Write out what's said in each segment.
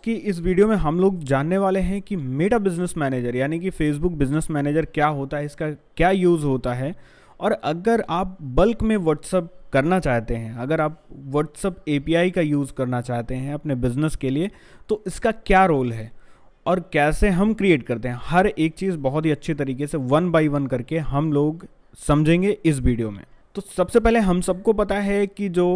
की इस वीडियो में हम लोग जानने वाले हैं कि मेटा बिजनेस मैनेजर यानी कि फेसबुक बिजनेस मैनेजर क्या होता है, इसका क्या यूज़ होता है। और अगर आप बल्क में व्हाट्सअप करना चाहते हैं, अगर आप व्हाट्सअप एपीआई का यूज़ करना चाहते हैं अपने बिजनेस के लिए, तो इसका क्या रोल है और कैसे हम क्रिएट करते हैं, हर एक चीज़ बहुत ही अच्छी तरीके से वन बाय वन करके हम लोग समझेंगे इस वीडियो में। तो सबसे पहले हम सबको पता है कि जो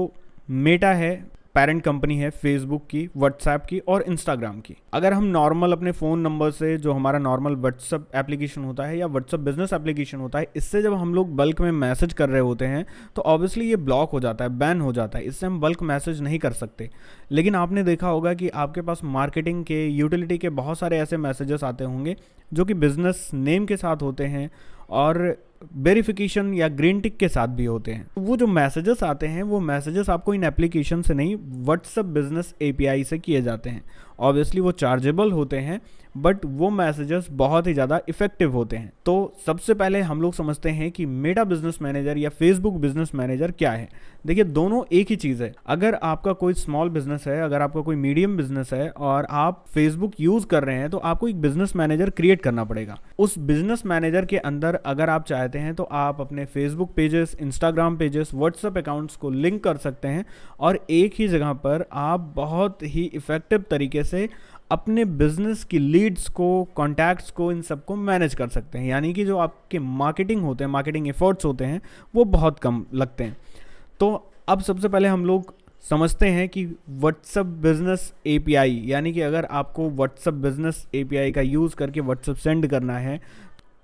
मेटा है पेरेंट कंपनी है फेसबुक की, व्हाट्सएप की और इंस्टाग्राम की। अगर हम नॉर्मल अपने फ़ोन नंबर से जो हमारा नॉर्मल व्हाट्सएप एप्लीकेशन होता है या व्हाट्सएप बिजनेस एप्लीकेशन होता है, इससे जब हम लोग बल्क में मैसेज कर रहे होते हैं तो ऑब्वियसली ये ब्लॉक हो जाता है, बैन हो जाता है, इससे हम बल्क मैसेज नहीं कर सकते। लेकिन आपने देखा होगा कि आपके पास मार्केटिंग के, यूटिलिटी के बहुत सारे ऐसे मैसेजेस आते होंगे जो कि बिजनेस नेम के साथ होते हैं और वेरिफिकेशन या ग्रीन टिक के साथ भी होते हैं। वो जो मैसेजेस आते हैं वो मैसेजेस आपको इन एप्लीकेशन से नहीं, व्हाट्सएप बिजनेस एपीआई से किए जाते हैं। ऑब्वियसली वो चार्जेबल होते हैं बट वो मैसेजेस बहुत ही ज़्यादा इफेक्टिव होते हैं। तो सबसे पहले हम लोग समझते हैं कि मेटा बिजनेस मैनेजर या फेसबुक बिजनेस मैनेजर क्या है। देखिए, दोनों एक ही चीज़ है। अगर आपका कोई स्मॉल बिजनेस है, अगर आपका कोई मीडियम बिजनेस है और आप फेसबुक यूज़ कर रहे हैं, तो आपको एक बिजनेस मैनेजर क्रिएट करना पड़ेगा। उस बिजनेस मैनेजर के अंदर अगर आप चाहते हैं तो आप अपने Facebook pages, Instagram pages, WhatsApp accounts को लिंक कर सकते हैं और एक ही जगह पर आप बहुत ही इफेक्टिव तरीके से अपने बिजनेस की लीड्स को, कॉन्टैक्ट्स को, इन सबको मैनेज कर सकते हैं। यानी कि जो आपके मार्केटिंग होते हैं, मार्केटिंग एफर्ट्स होते हैं, वो बहुत कम लगते हैं। तो अब सबसे पहले हम लोग समझते हैं कि व्हाट्सएप बिजनेस एपीआई, यानी कि अगर आपको व्हाट्सएप बिजनेस एपीआई का यूज़ करके व्हाट्सएप सेंड करना है,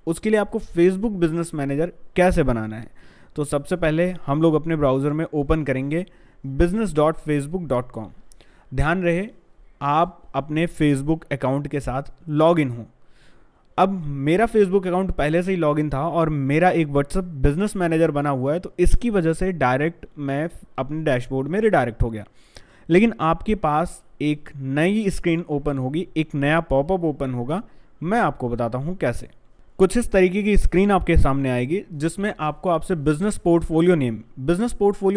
उसके लिए आपको फेसबुक बिजनेस मैनेजर कैसे बनाना है। तो सबसे पहले हम लोग अपने ब्राउज़र में ओपन करेंगे business.facebook.com। ध्यान रहे आप अपने फेसबुक अकाउंट के साथ लॉगिन हो। अब मेरा फेसबुक अकाउंट पहले से ही लॉगिन था और मेरा एक व्हाट्सएप बिजनेस मैनेजर बना हुआ है, तो इसकी वजह से डायरेक्ट मैं अपने डैशबोर्ड में रिडायरेक्ट हो गया। लेकिन आपके पास एक नई स्क्रीन ओपन होगी, एक नया पॉपअप ओपन होगा। मैं आपको बताता हूँ कैसे। कुछ इस तरीके की स्क्रीन आपके सामने आएगी जिसमें आपको आपसे बिजनेस पोर्टफोलियो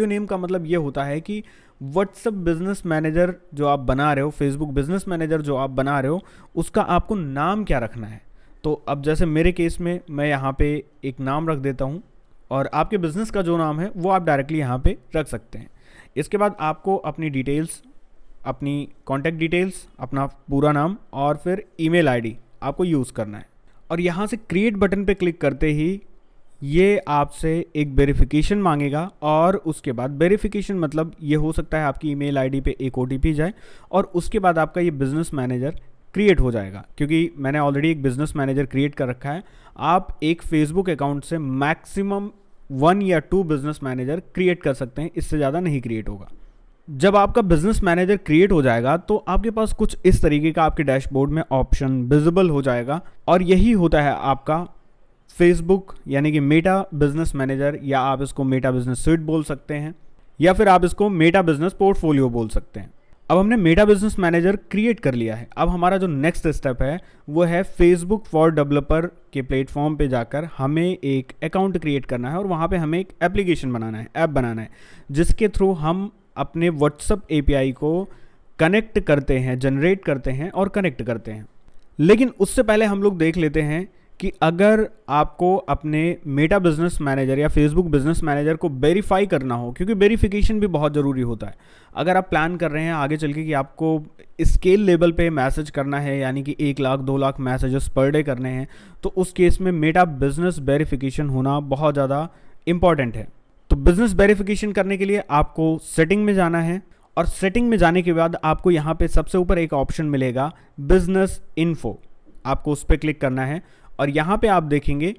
नेम का मतलब ये होता है कि व्हाट्सएप बिजनेस मैनेजर जो आप बना रहे हो, फेसबुक बिजनेस मैनेजर जो आप बना रहे हो, उसका आपको नाम क्या रखना है। तो अब जैसे मेरे केस में मैं यहाँ पे एक नाम रख देता हूँ और आपके बिजनेस का जो नाम है वो आप डायरेक्टली यहाँ पे रख सकते हैं। इसके बाद आपको अपनी डिटेल्स, अपनी कॉन्टैक्ट डिटेल्स, अपना पूरा नाम और फिर ईमेल आईडी आपको यूज़ करना है। और यहाँ से क्रिएट बटन पे क्लिक करते ही ये आपसे एक वेरिफिकेशन मांगेगा और उसके बाद वेरिफिकेशन मतलब ये हो सकता है आपकी ईमेल आईडी पे एक ओटीपी जाए और उसके बाद आपका ये बिजनेस मैनेजर क्रिएट हो जाएगा। क्योंकि मैंने ऑलरेडी एक बिजनेस मैनेजर क्रिएट कर रखा है। आप एक फेसबुक अकाउंट से मैक्सिमम 1 या 2 बिजनेस मैनेजर क्रिएट कर सकते हैं, इससे ज़्यादा नहीं क्रिएट होगा। जब आपका बिजनेस मैनेजर क्रिएट हो जाएगा तो आपके पास कुछ इस तरीके का आपके डैशबोर्ड में ऑप्शन विजिबल हो जाएगा और यही होता है आपका फेसबुक यानी कि मेटा बिजनेस मैनेजर, या आप इसको मेटा बिजनेस स्वीट बोल सकते हैं या फिर आप इसको मेटा बिजनेस पोर्टफोलियो बोल सकते हैं। अब हमने मेटा बिजनेस मैनेजर क्रिएट कर लिया है। अब हमारा जो नेक्स्ट स्टेप है वो है फेसबुक फॉर डेवलपर के प्लेटफॉर्म पे जाकर हमें एक अकाउंट क्रिएट करना है और वहाँ पे हमें एक एप्लीकेशन बनाना है, ऐप बनाना है, जिसके थ्रू हम अपने व्हाट्सएप एपीआई को कनेक्ट करते हैं, जनरेट करते हैं और कनेक्ट करते हैं। लेकिन उससे पहले हम लोग देख लेते हैं कि अगर आपको अपने मेटा बिजनेस मैनेजर या फेसबुक बिजनेस मैनेजर को वेरीफाई करना हो, क्योंकि वेरिफिकेशन भी बहुत ज़रूरी होता है। अगर आप प्लान कर रहे हैं आगे चल के कि आपको स्केल लेवल पे मैसेज करना है, यानी कि 1 lakh 2 lakh messages per day करने हैं, तो उस केस में मेटा बिजनेस वेरिफिकेशन होना बहुत ज़्यादा इंपॉर्टेंट है। तो बिजनेस वेरिफिकेशन करने के लिए आपको सेटिंग में जाना है और सेटिंग में जाने के बाद आपको यहाँ पे सबसे ऊपर एक ऑप्शन मिलेगा बिजनेस इन्फो। आपको उस पर क्लिक करना है और यहाँ पे आप देखेंगे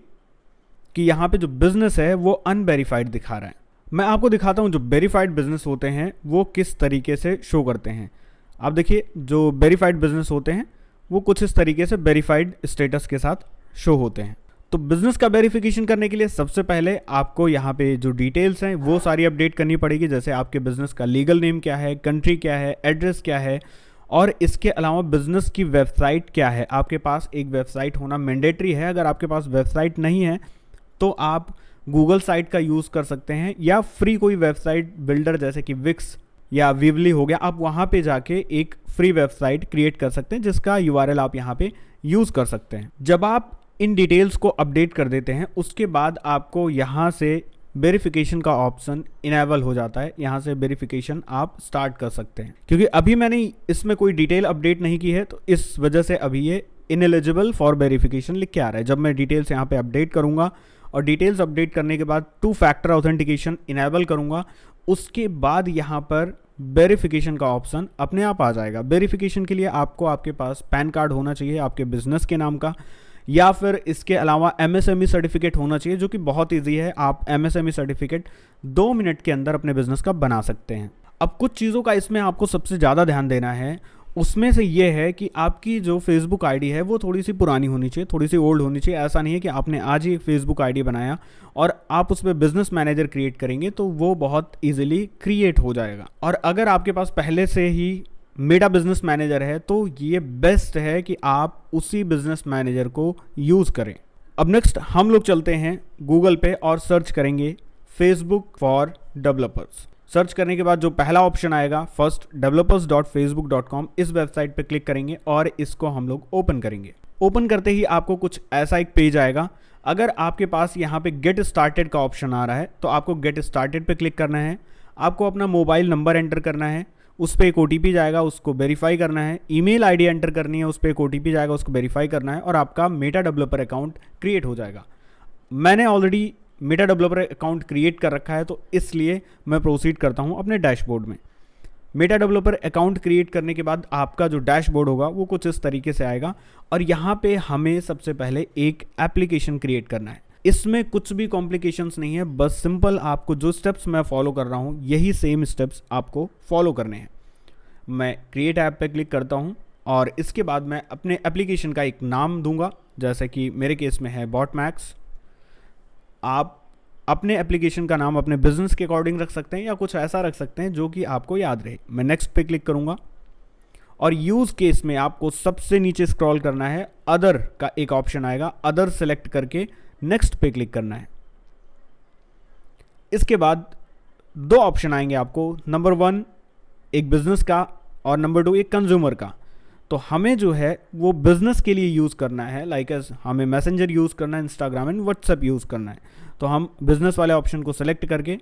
कि यहाँ पे जो बिजनेस है वो अनवेरीफाइड दिखा रहा है। मैं आपको दिखाता हूँ जो वेरीफाइड बिजनेस होते हैं वो किस तरीके से शो करते हैं। आप देखिए, जो वेरीफाइड बिजनेस होते हैं वो कुछ इस तरीके से वेरीफाइड स्टेटस के साथ शो होते हैं। तो बिजनेस का वेरिफिकेशन करने के लिए सबसे पहले आपको यहाँ पे जो डिटेल्स हैं वो सारी अपडेट करनी पड़ेगी। जैसे आपके बिजनेस का लीगल नेम क्या है, कंट्री क्या है, एड्रेस क्या है और इसके अलावा बिजनेस की वेबसाइट क्या है। आपके पास एक वेबसाइट होना मैंडेटरी है। अगर आपके पास वेबसाइट नहीं है तो आप गूगल साइट का यूज़ कर सकते हैं या फ्री कोई वेबसाइट बिल्डर जैसे कि विक्स या वीवली हो गया, आप वहाँ पे जाके एक फ्री वेबसाइट क्रिएट कर सकते हैं जिसका यूआरएल आप यहाँ पे यूज़ कर सकते हैं। जब आप इन डिटेल्स को अपडेट कर देते हैं उसके बाद आपको यहाँ से वेरिफिकेशन का ऑप्शन इनेबल हो जाता है। यहाँ से वेरिफिकेशन आप स्टार्ट कर सकते हैं। क्योंकि अभी मैंने इसमें कोई डिटेल अपडेट नहीं की है तो इस वजह से अभी ये इनएलिजिबल फॉर वेरिफिकेशन लिख के आ रहा है। जब मैं डिटेल्स यहाँ पे अपडेट करूँगा और डिटेल्स अपडेट करने के बाद 2 फैक्टर ऑथेंटिकेशन इनेबल करूँगा, उसके बाद यहाँ पर वेरिफिकेशन का ऑप्शन अपने आप आ जाएगा। वेरिफिकेशन के लिए आपको आपके पास पैन कार्ड होना चाहिए आपके बिजनेस के नाम का, या फिर इसके अलावा एमएसएमई सर्टिफिकेट होना चाहिए, जो कि बहुत ईजी है। आप एमएसएमई सर्टिफिकेट 2 मिनट के अंदर अपने बिजनेस का बना सकते हैं। अब कुछ चीज़ों का इसमें आपको सबसे ज़्यादा ध्यान देना है, उसमें से ये है कि आपकी जो फेसबुक आईडी है वो थोड़ी सी पुरानी होनी चाहिए, थोड़ी सी ओल्ड होनी चाहिए। ऐसा नहीं है कि आपने आज ही फेसबुक आईडी बनाया और आप उस पर बिजनेस मैनेजर क्रिएट करेंगे तो वो बहुत इजीली क्रिएट हो जाएगा। और अगर आपके पास पहले से ही मेटा बिजनेस मैनेजर है तो ये बेस्ट है कि आप उसी बिजनेस मैनेजर को यूज़ करें। अब नेक्स्ट हम लोग चलते हैं गूगल पे और सर्च करेंगे फेसबुक फॉर डेवलपर्स। सर्च करने के बाद जो पहला ऑप्शन आएगा फर्स्ट developers.facebook.com, इस वेबसाइट पे क्लिक करेंगे और इसको हम लोग ओपन करेंगे। ओपन करते ही आपको कुछ ऐसा एक पेज आएगा। अगर आपके पास यहाँ पे गेट स्टार्टेड का ऑप्शन आ रहा है तो आपको गेट स्टार्टेड पे क्लिक करना है। आपको अपना मोबाइल नंबर एंटर करना है, उस पर एक OTP जाएगा, उसको वेरीफाई करना है। ईमेल आईडी एंटर करनी है, उस पर एक OTP जाएगा, उसको वेरीफाई करना है और आपका मेटा डेवलपर अकाउंट क्रिएट हो जाएगा। मैंने already Meta developer account create कर रखा है तो इसलिए मैं प्रोसीड करता हूं अपने डैशबोर्ड में। मेटा डेवलपर अकाउंट क्रिएट करने के बाद आपका जो डैशबोर्ड होगा वो कुछ इस तरीके से आएगा और यहाँ पे हमें सबसे पहले एक एप्लीकेशन क्रिएट करना है। इसमें कुछ भी कॉम्प्लिकेशंस नहीं है, बस सिंपल आपको जो स्टेप्स मैं फॉलो कर रहा हूँ यही सेम स्टेप्स आपको फॉलो करने हैं। मैं क्रिएट ऐप पे क्लिक करता हूँ और इसके बाद मैं अपने एप्लीकेशन का एक नाम दूंगा, जैसे कि मेरे केस में है बॉटमैक्स। आप अपने एप्लीकेशन का नाम अपने बिजनेस के अकॉर्डिंग रख सकते हैं या कुछ ऐसा रख सकते हैं जो कि आपको याद रहे। मैं नेक्स्ट पे क्लिक करूंगा और यूज़ केस में आपको सबसे नीचे स्क्रॉल करना है, अदर का एक ऑप्शन आएगा, अदर सेलेक्ट करके नेक्स्ट पे क्लिक करना है। इसके बाद 2 ऑप्शन आएंगे आपको, नंबर 1 एक बिजनेस का और नंबर 2 एक कंज्यूमर का। तो हमें जो है वो बिज़नेस के लिए यूज़ करना है, लाइक हमें मैसेंजर यूज़ करना है, इंस्टाग्राम एंड व्हाट्सएप यूज़ करना है। तो हम बिज़नेस वाले ऑप्शन को सेलेक्ट करके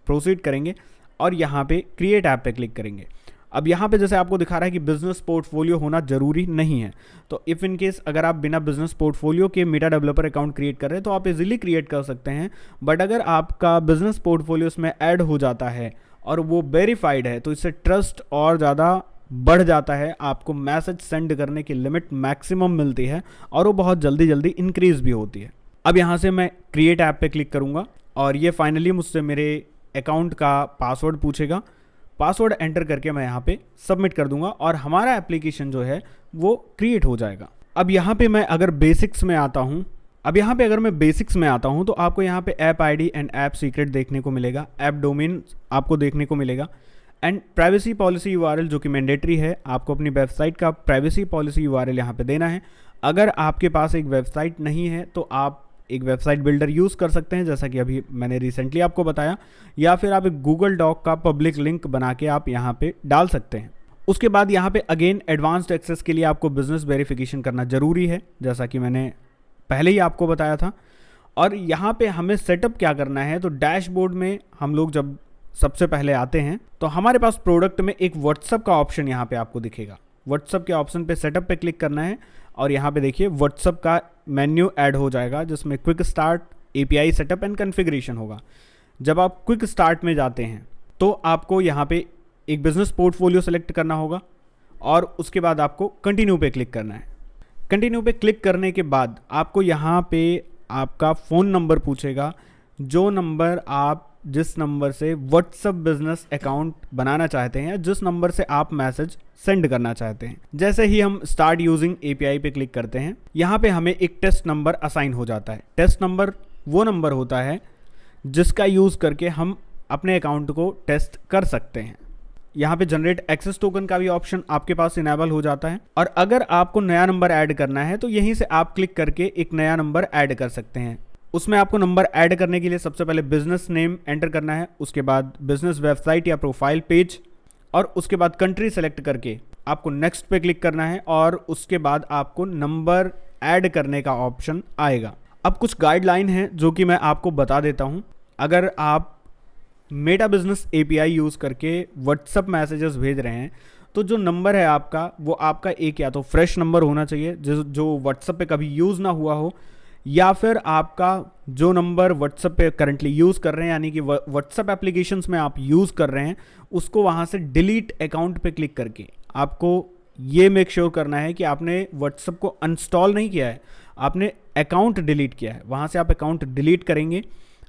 प्रोसीड करेंगे और यहाँ पे क्रिएट ऐप पे क्लिक करेंगे। अब यहाँ पे जैसे आपको दिखा रहा है कि बिज़नेस पोर्टफोलियो होना ज़रूरी नहीं है। तो इफ़ इन केस अगर आप बिना बिज़नेस पोर्टफोलियो के मेटा डेवलपर अकाउंट क्रिएट कर रहे हैं तो आप इजीली क्रिएट कर सकते हैं। बट अगर आपका बिज़नेस पोर्टफोलियो उसमें ऐड हो जाता है और वो वेरीफाइड है तो इससे ट्रस्ट और ज़्यादा बढ़ जाता है, आपको मैसेज सेंड करने की लिमिट मैक्सिमम मिलती है और वो बहुत जल्दी जल्दी इंक्रीज भी होती है। अब यहाँ से मैं क्रिएट ऐप पे क्लिक करूँगा और ये फाइनली मुझसे मेरे अकाउंट का पासवर्ड पूछेगा। पासवर्ड एंटर करके मैं यहाँ पे सबमिट कर दूंगा और हमारा एप्लीकेशन जो है वो क्रिएट हो जाएगा। अब यहाँ पे मैं अगर बेसिक्स में आता हूँ तो आपको यहाँ पे app ID and app secret देखने को मिलेगा, ऐप डोमेन आपको देखने को मिलेगा एंड प्राइवेसी पॉलिसी यूआरएल जो कि मैंडेटरी है। आपको अपनी वेबसाइट का प्राइवेसी पॉलिसी यूआरएल यहाँ पे देना है। अगर आपके पास एक वेबसाइट नहीं है तो आप एक वेबसाइट बिल्डर यूज़ कर सकते हैं, जैसा कि अभी मैंने रिसेंटली आपको बताया, या फिर आप एक गूगल डॉक का पब्लिक लिंक बना के आप यहाँ पे डाल सकते हैं। उसके बाद यहाँ पे अगेन एडवांस्ड एक्सेस के लिए आपको बिजनेस वेरिफिकेशन करना ज़रूरी है, जैसा कि मैंने पहले ही आपको बताया था। और यहाँ पे हमें सेटअप क्या करना है, तो डैशबोर्ड में हम लोग जब सबसे पहले आते हैं तो हमारे पास प्रोडक्ट में एक व्हाट्सअप का ऑप्शन यहाँ पे आपको दिखेगा। व्हाट्सअप के ऑप्शन पे सेटअप पे क्लिक करना है और यहाँ पे देखिए व्हाट्सअप का मेन्यू ऐड हो जाएगा जिसमें quick start, API setup and configuration होगा। जब आप क्विक स्टार्ट में जाते हैं तो आपको यहाँ पे एक बिजनेस पोर्टफोलियो सेलेक्ट करना होगा और उसके बाद आपको कंटिन्यू पे क्लिक करना है। कंटिन्यू पे क्लिक करने के बाद आपको यहाँ पे आपका फ़ोन नंबर पूछेगा, जो नंबर आप जिस नंबर से व्हाट्सअप बिजनेस अकाउंट बनाना चाहते हैं, जिस नंबर से आप मैसेज सेंड करना चाहते हैं। जैसे ही हम स्टार्ट यूजिंग API पे क्लिक करते हैं, यहाँ पे हमें एक टेस्ट नंबर असाइन हो जाता है। टेस्ट नंबर वो नंबर होता है जिसका यूज़ करके हम अपने अकाउंट को टेस्ट कर सकते हैं। यहाँ पे जनरेट एक्सेस टोकन का भी ऑप्शन आपके पास इनेबल हो जाता है और अगर आपको नया नंबर ऐड करना है तो यहीं से आप क्लिक करके एक नया नंबर ऐड कर सकते हैं। उसमें आपको नंबर ऐड करने के लिए सबसे पहले बिजनेस नेम एंटर करना है, उसके बाद बिजनेस वेबसाइट या प्रोफाइल पेज, और उसके बाद कंट्री सेलेक्ट करके आपको नेक्स्ट पे क्लिक करना है और उसके बाद आपको नंबर ऐड करने का ऑप्शन आएगा। अब कुछ गाइडलाइन है जो कि मैं आपको बता देता हूं। अगर आप मेटा बिजनेस एपीआई यूज़ करके व्हाट्सअप मैसेजेस भेज रहे हैं तो जो नंबर है आपका वो आपका एक या तो फ्रेश नंबर होना चाहिए जो व्हाट्सएप पे कभी यूज़ ना हुआ हो, या फिर आपका जो नंबर व्हाट्सएप पे करंटली यूज़ कर रहे हैं यानी कि व्हाट्सएप एप्लीकेशंस में आप यूज़ कर रहे हैं उसको वहाँ से डिलीट अकाउंट पे क्लिक करके आपको ये मेक श्योर करना है कि आपने व्हाट्सएप को अनस्टॉल नहीं किया है, आपने अकाउंट डिलीट किया है। वहाँ से आप अकाउंट डिलीट करेंगे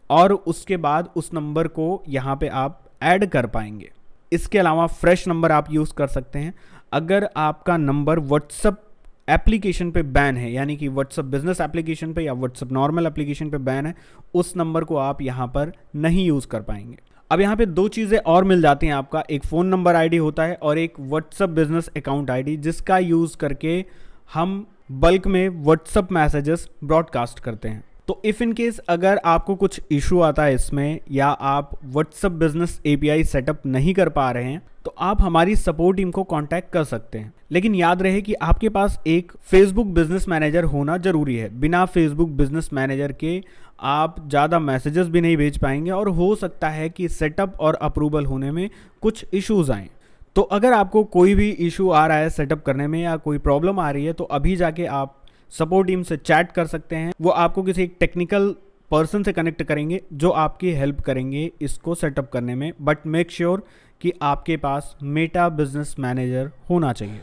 और उसके बाद उस नंबर को यहाँ पे आप ऐड कर पाएंगे। इसके अलावा फ्रेश नंबर आप यूज़ कर सकते हैं। अगर आपका नंबर व्हाट्सएप एप्लीकेशन पे बैन है यानी कि व्हाट्सएप बिजनेस एप्लीकेशन पे या व्हाट्सएप नॉर्मल एप्लीकेशन पे बैन है, उस नंबर को आप यहाँ पर नहीं यूज़ कर पाएंगे। अब यहाँ पे दो चीज़ें और मिल जाती हैं आपका, एक फ़ोन नंबर आईडी होता है और एक व्हाट्सएप बिजनेस अकाउंट आईडी, जिसका यूज़ करके हम बल्क में व्हाट्सएप मैसेजेस ब्रॉडकास्ट करते हैं। तो इफ़ इन केस अगर आपको कुछ इशू आता है इसमें या आप व्हाट्सएप बिजनेस एपीआई सेटअप नहीं कर पा रहे हैं तो आप हमारी सपोर्ट टीम को कांटेक्ट कर सकते हैं। लेकिन याद रहे कि आपके पास एक फेसबुक बिजनेस मैनेजर होना जरूरी है। बिना फेसबुक बिजनेस मैनेजर के आप ज़्यादा मैसेजेस भी नहीं भेज पाएंगे और हो सकता है कि सेटअप और अप्रूवल होने में कुछ इश्यूज आएँ। तो अगर आपको कोई भी इशू आ रहा है सेटअप करने में या कोई प्रॉब्लम आ रही है तो अभी जाके आप सपोर्ट टीम से चैट कर सकते हैं। वो आपको किसी एक टेक्निकल पर्सन से कनेक्ट करेंगे जो आपकी हेल्प करेंगे इसको सेटअप करने में। बट मेक श्योर कि आपके पास मेटा बिजनेस मैनेजर होना चाहिए।